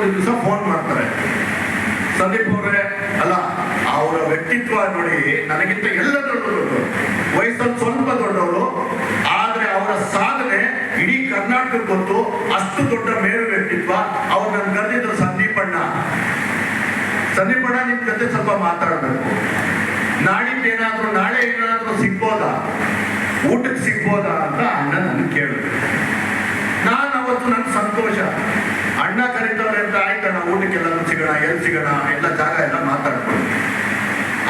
ಒಂದು ದಿವಸ ಫೋನ್ ಮಾಡ್ತಾರೆ, ಸಂದೀಪ್ ಅವರೇ, ಅಲ್ಲ ಅವರ ವ್ಯಕ್ತಿತ್ವ ನೋಡಿ ನನಗಿಂತ ಎಲ್ಲ ದೊಡ್ಡವರು, ವಯಸ್ಸಲ್ಲಿ ಸ್ವಲ್ಪ ದೊಡ್ಡವರು, ಆದ್ರೆ ಅವರ ಸಾಧನೆ ಇಡೀ ಕರ್ನಾಟಕಕ್ಕೆ ಗೊತ್ತು, ಅಷ್ಟು ದೊಡ್ಡ ಮೇರು ವ್ಯಕ್ತಿತ್ವ. ಅವ್ರು ನನ್ ಕರೆದಿದ್ರು, ಸಂದೀಪಣ್ಣ ನಿಮ್ ಜೊತೆ ಸ್ವಲ್ಪ ಮಾತಾಡಬೇಕು, ನಾಳೆ ಏನಾದ್ರೂ ಸಿಗ್ಬೋದಾ, ಊಟಕ್ಕೆ ಸಿಗ್ಬೋದಾ ಅಂತ ಅಣ್ಣ ನನ್ ಕೇಳಿದ್ರು. ನಾನು ಅವತ್ತು ನನ್ಗೆ ಸಂತೋಷ, ಅಣ್ಣ ಕರೀತವ್ರೆ ಅಂತ ಆಯ್ತಣ್ಣ, ಊಟಕ್ಕೆಲ್ಲ ಸಿಗೋಣ, ಎಲ್ಲಿ ಸಿಗೋಣ, ಎಲ್ಲ ಜಾಗ ಎಲ್ಲ ಮಾತಾಡ್ಕೊಂಡು.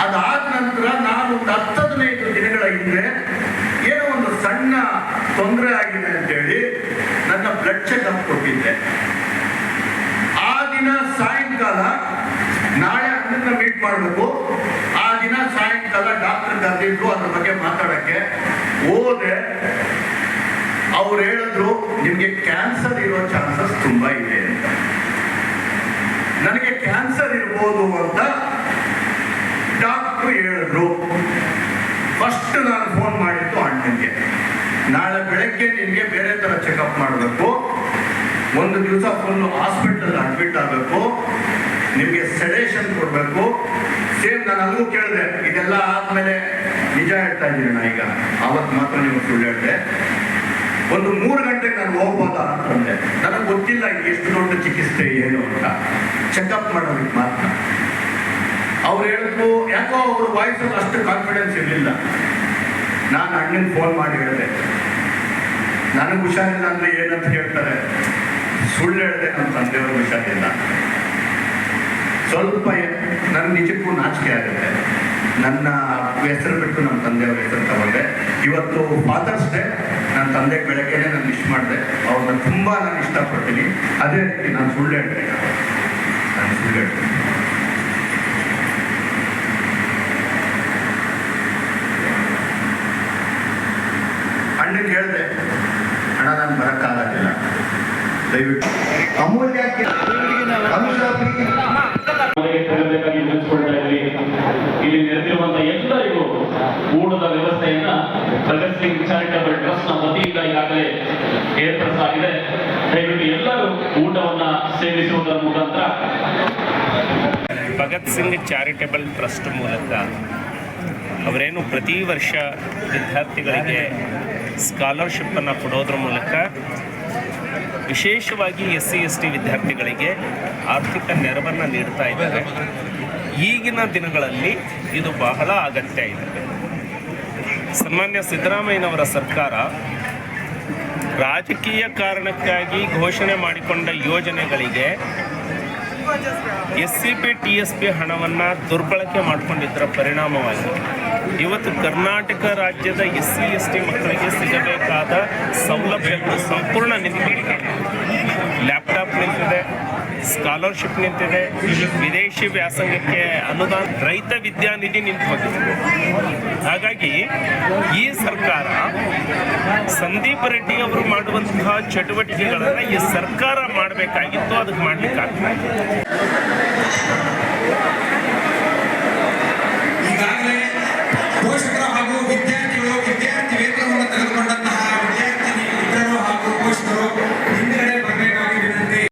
ಅದಾದ ನಂತರ ನಾನು ಒಂದು 10-15 ದಿನಗಳ ಹಿಂದೆ ಏನೋ ಒಂದು ಸಣ್ಣ ತೊಂದರೆ ಆಗಿದೆ ಅಂತೇಳಿ ನನ್ನ ಬ್ಲಡ್ ಚೆಕ್ಅಪ್ ಕೊಟ್ಟಿದ್ದೆ. ಆ ದಿನ ಸಾಯಂಕಾಲ, ನಾಳೆ ಅಣ್ಣನ ಮೀಟ್ ಮಾಡಬೇಕು, ಆ ದಿನ ಸಾಯಂಕಾಲ ಡಾಕ್ಟರ್ ಕರೆದಿದ್ರು ಅದ್ರ ಬಗ್ಗೆ ಮಾತಾಡಕ್ಕೆ. ಹೋದೆ, ಅವ್ರು ಹೇಳಿದ್ರು ನಿಮ್ಗೆ ಕ್ಯಾನ್ಸರ್ ಇರೋ ಚಾನ್ಸಸ್ ತುಂಬಾ ಇದೆ ಅಂತ. ನನಗೆ ಕ್ಯಾನ್ಸರ್ ಇರ್ಬೋದು ಅಂತ ಡಾಕ್ಟರ್ ಹೇಳಿದ್ರು. ಫಸ್ಟ್ ನಾನು ಫೋನ್ ಮಾಡಿದ್ದು ಅಣ್ಣನಿಗೆ, ನಾಳೆ ಬೆಳಗ್ಗೆ ನಿನ್ಗೆ ಬೇರೆ ತರ ಚೆಕಪ್ ಮಾಡಬೇಕು, ಒಂದು ದಿವಸ ಫುಲ್ ಹಾಸ್ಪಿಟಲ್ ಅಡ್ಮಿಟ್ ಆಗಬೇಕು, ನಿಮ್ಗೆ ಸೆಡೇಷನ್ ಕೊಡ್ಬೇಕು. ಸೇಮ್ ನಾನು ಅಲ್ಲೂ ಕೇಳಿದೆ, ಇದೆಲ್ಲ ಆದ್ಮೇಲೆ ನಿಜ ಹೇಳ್ತಾ ಇದ್ದೀನಿ ನಾ ಈಗ, ಅವತ್ತು ಮಾತ್ರ ನೀವು ಸುಳ್ಳು ಹೇಳಿದೆ. ಒಂದು 3 ಗಂಟೆಗೆ ನಾನು ಹೋಗ್ಬೋದಾ ಅಂತಂದೆ. ನನಗೆ ಗೊತ್ತಿಲ್ಲ ಎಷ್ಟು ದೊಡ್ಡ ಚಿಕಿತ್ಸೆ ಏನು ಅಂತ, ಚೆಕಪ್ ಮಾಡೋದಕ್ಕೆ ಮಾತ್ರ. ಅವ್ರು ಹೇಳಿದ್ರು, ಯಾಕೋ ಅವ್ರ ವಾಯ್ಸಲ್ಲಿ ಅಷ್ಟು ಕಾನ್ಫಿಡೆನ್ಸ್ ಇರಲಿಲ್ಲ. ನಾನು ಅಣ್ಣನಿಗೆ ಫೋನ್ ಮಾಡಿ ಹೇಳಿದೆ, ನನಗೆ ಹುಷಾರಿಲ್ಲ ಅಂದ್ರೆ ಏನಂತ ಹೇಳ್ತಾರೆ, ಸುಳ್ಳು ಹೇಳಿದೆ, ನಮ್ಮ ತಂದೆಯವ್ರಿಗೆ ಹುಷಾರಿಲ್ಲ. ಸ್ವಲ್ಪ ನನ್ನ ನಿಜಕ್ಕೂ ನಾಚಿಕೆ ಆಗುತ್ತೆ, ನನ್ನ ಹೆಸರು ಬಿಟ್ಟು ನಮ್ಮ ತಂದೆಯವ್ರ ಹೆಸರು ತಗೊಂಡೆ. ಇವತ್ತು ಫಾದರ್ಸ್ ಡೇ, ನನ್ನ ತಂದೆ ಬೆಳಗ್ಗೆನೆ ನಾನು ವಿಶ್ ಮಾಡಿದೆ, ಅವ್ರನ್ನ ತುಂಬಾ ನಾನು ಇಷ್ಟಪಡ್ತೀನಿ. ಅದೇ ರೀತಿ ನಾನು ಸುಳ್ಳು ಹೇಳ್ತೀನಿ, ಅಣ್ಣಗೆ ಹೇಳಿದೆ, ಅಣ್ಣ ನಾನು ಬರೋಕ್ಕಾಗಲಿಲ್ಲ, ದಯವಿಟ್ಟು ಅಮೂಲ್ಯ ಇಲ್ಲಿ ನೆರೆದಿರುವಂತಹ ಎಲ್ಲರಿಗೂ ಊಟದ ವ್ಯವಸ್ಥೆಯನ್ನ ಭಗತ್ ಸಿಂಗ್ ಚಾರಿಟಬಲ್ ಟ್ರಸ್ಟ್ ನ ವತಿಯಿಂದ ಈಗಾಗಲೇ ಏರ್ಪಡಿಸಲಾಗಿದೆ. ದಯವಿಟ್ಟು ಎಲ್ಲರೂ ಊಟವನ್ನ ಸೇವಿಸುವುದರ ಮುಖಾಂತರ ಭಗತ್ ಸಿಂಗ್ ಚಾರಿಟಬಲ್ ಟ್ರಸ್ಟ್ ಮೂಲಕ ಅವರೇನು ಪ್ರತಿ ವರ್ಷ ವಿದ್ಯಾರ್ಥಿಗಳಿಗೆ ಸ್ಕಾಲರ್ಶಿಪ್ಪನ್ನು ಕೊಡೋದ್ರ ಮೂಲಕ ವಿಶೇಷವಾಗಿ SC/ST ವಿದ್ಯಾರ್ಥಿಗಳಿಗೆ ಆರ್ಥಿಕ ನೆರವನ್ನು ನೀಡ್ತಾ ಇದ್ದಾರೆ. ಈಗಿನ ದಿನಗಳಲ್ಲಿ ಇದು ಬಹಳ ಅಗತ್ಯ ಇದೆ. ಸನ್ಮಾನ್ಯ ಸಿದ್ದರಾಮಯ್ಯನವರ ಸರ್ಕಾರ ರಾಜಕೀಯ ಕಾರಣಕ್ಕಾಗಿ ಘೋಷಣೆ ಮಾಡಿಕೊಂಡ ಯೋಜನೆಗಳಿಗೆ SCP TSP ಹಣವನ್ನು ದುರ್ಬಳಕೆ ಮಾಡಿಕೊಂಡಿದ್ದರ ಪರಿಣಾಮವಾಗಿ ಇವತ್ತು ಕರ್ನಾಟಕ ರಾಜ್ಯದ SC/ST ಮಕ್ಕಳಿಗೆ ಸಿಗಬೇಕಾದ ಸೌಲಭ್ಯಗಳು ಸಂಪೂರ್ಣ ನಿಂತಿದೆ. ಲ್ಯಾಪ್ಟಾಪ್ ನಿಂತಿದೆ, ಸ್ಕಾಲರ್ಶಿಪ್ ನಿಂತಿದೆ, ವಿದೇಶಿ ವ್ಯಾಸಂಗಕ್ಕೆ ಅನುದಾನ, ರೈತ ವಿದ್ಯಾನಿಧಿ ನಿಂತು ಹೋಗಿದೆ. ಹಾಗಾಗಿ ಈ ಸರ್ಕಾರ ಸಂದೀಪ್ ರೆಡ್ಡಿ ಅವರು ಮಾಡುವಂತಹ ಚಟುವಟಿಕೆಗಳನ್ನು ಈ ಸರ್ಕಾರ ಮಾಡಬೇಕಾಗಿತ್ತು, ಅದಕ್ಕೆ ಮಾಡಲಿಕ್ಕಾಗ್ತದೆ.